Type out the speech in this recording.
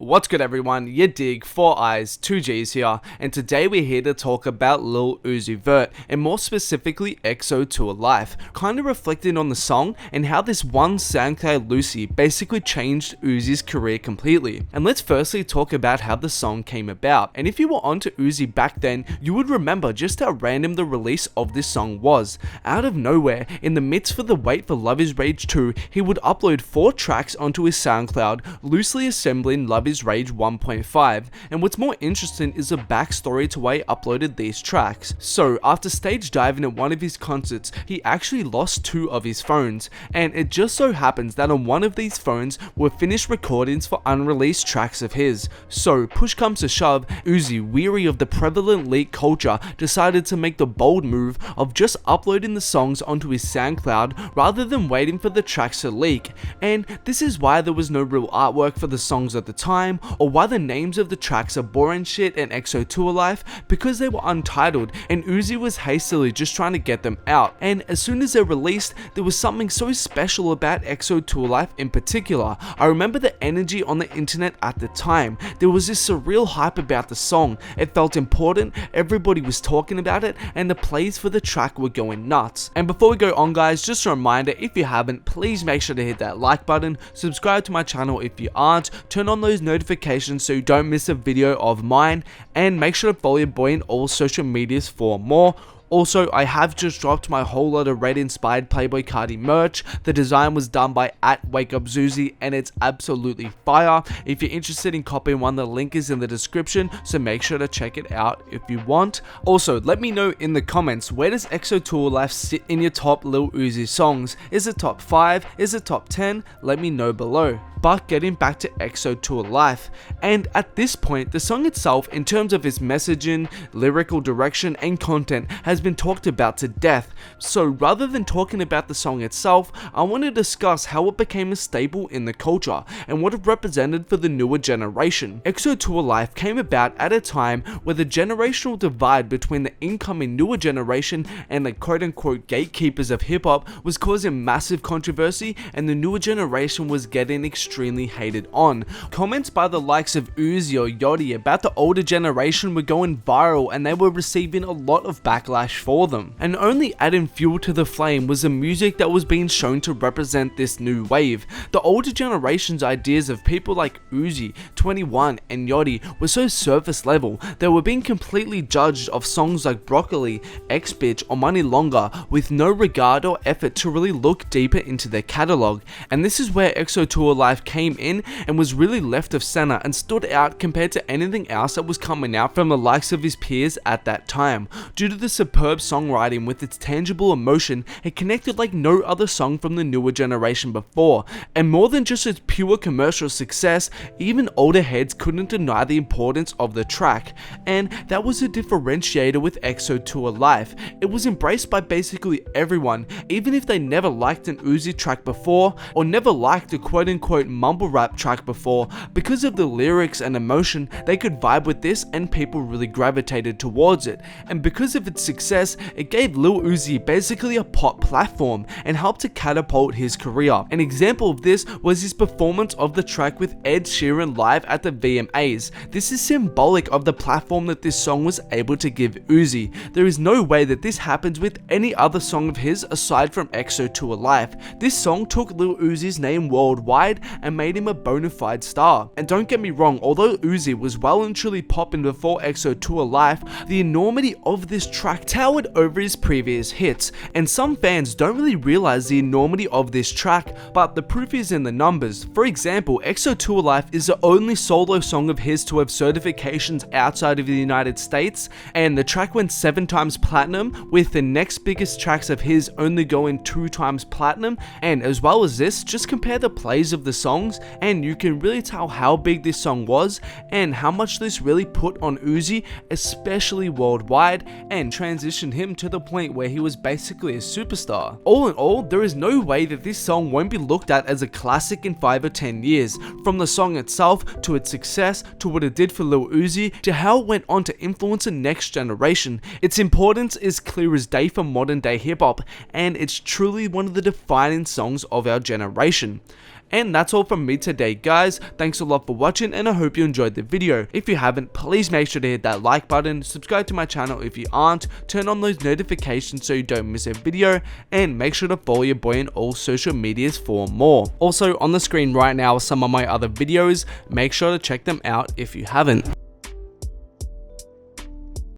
What's good everyone, yadiiiigg, 4 eyes, 2 G's here, and today we're here to talk about Lil Uzi Vert, and more specifically XO Tour Life, kinda reflecting on the song and how this one SoundCloud Lucy basically changed Uzi's career completely. And let's firstly talk about how the song came about, and if you were onto Uzi back then, you would remember just how random the release of this song was. Out of nowhere, in the midst for the wait for Love Is Rage 2, he would upload 4 tracks onto his SoundCloud, loosely assembling Love Is Rage 1.5, and what's more interesting is the backstory to why he uploaded these tracks. So after stage diving at one of his concerts, he actually lost 2 of his phones, and it just so happens that on one of these phones were finished recordings for unreleased tracks of his. So push comes to shove, Uzi, weary of the prevalent leak culture, decided to make the bold move of just uploading the songs onto his SoundCloud rather than waiting for the tracks to leak. And this is why there was no real artwork for the songs at the time, or why the names of the tracks are Boring Shit and XO Tour Life, because they were untitled and Uzi was hastily just trying to get them out. And as soon as they're released, there was something so special about XO Tour Life in particular. I remember the energy on the internet at the time. There was this surreal hype about the song. It felt important, everybody was talking about it, and the plays for the track were going nuts. And before we go on guys, just a reminder, if you haven't, please make sure to hit that like button, subscribe to my channel if you aren't, turn on those notifications so you don't miss a video of mine, and make sure to follow your boy in all social medias for more. Also, I have just dropped my whole lot of red inspired Playboy Cardi merch. The design was done by @WakeUpZuzi and it's absolutely fire. If you're interested in copying one, the link is in the description, so make sure to check it out if you want. Also, let me know in the comments, where does XO Tour Life sit in your top Lil Uzi songs? Is it top 5? Is it top 10? Let me know below. But getting back to XO Tour Life, and at this point, the song itself, in terms of its messaging, lyrical direction, and content, has been talked about to death. So rather than talking about the song itself, I want to discuss how it became a staple in the culture, and what it represented for the newer generation. XO Tour Life came about at a time where the generational divide between the incoming newer generation and the quote-unquote gatekeepers of hip-hop was causing massive controversy, and the newer generation was getting extremely hated on. Comments by the likes of Uzi or Yachty about the older generation were going viral, and they were receiving a lot of backlash for them. And only adding fuel to the flame was the music that was being shown to represent this new wave. The older generation's ideas of people like Uzi, 21 and Yachty were so surface level, they were being completely judged of songs like Broccoli, X-Bitch or Money Longer, with no regard or effort to really look deeper into their catalogue. And this is where XO Tour Life came in and was really left of center and stood out compared to anything else that was coming out from the likes of his peers at that time. Due to the superb songwriting with its tangible emotion, it connected like no other song from the newer generation before, and more than just its pure commercial success, even older heads couldn't deny the importance of the track, and that was a differentiator with XO Tour Life. It was embraced by basically everyone, even if they never liked an Uzi track before, or never liked a quote-unquote mumble rap track before. Because of the lyrics and emotion, they could vibe with this and people really gravitated towards it. And because of its success, it gave Lil Uzi basically a pop platform and helped to catapult his career. An example of this was his performance of the track with Ed Sheeran live at the VMAs. This is symbolic of the platform that this song was able to give Uzi. There is no way that this happens with any other song of his aside from XO Tour Life. This song took Lil Uzi's name worldwide and made him a bona fide star. And don't get me wrong, although Uzi was well and truly popping before XO Tour Life, the enormity of this track towered over his previous hits, and some fans don't really realize the enormity of this track, but the proof is in the numbers. For example, XO Tour Life is the only solo song of his to have certifications outside of the United States, and the track went 7 times platinum, with the next biggest tracks of his only going 2 times platinum. And as well as this, just compare the plays of the songs and you can really tell how big this song was and how much this really put on Uzi, especially worldwide, and transitioned him to the point where he was basically a superstar. All in all, there is no way that this song won't be looked at as a classic in 5 or 10 years, from the song itself to its success to what it did for Lil Uzi to how it went on to influence the next generation. Its importance is clear as day for modern day hip hop, and it's truly one of the defining songs of our generation. And that's all from me today, guys. Thanks a lot for watching, and I hope you enjoyed the video. If you haven't, please make sure to hit that like button, subscribe to my channel if you aren't, turn on those notifications so you don't miss a video, and make sure to follow your boy on all social medias for more. Also, on the screen right now are some of my other videos. Make sure to check them out if you haven't.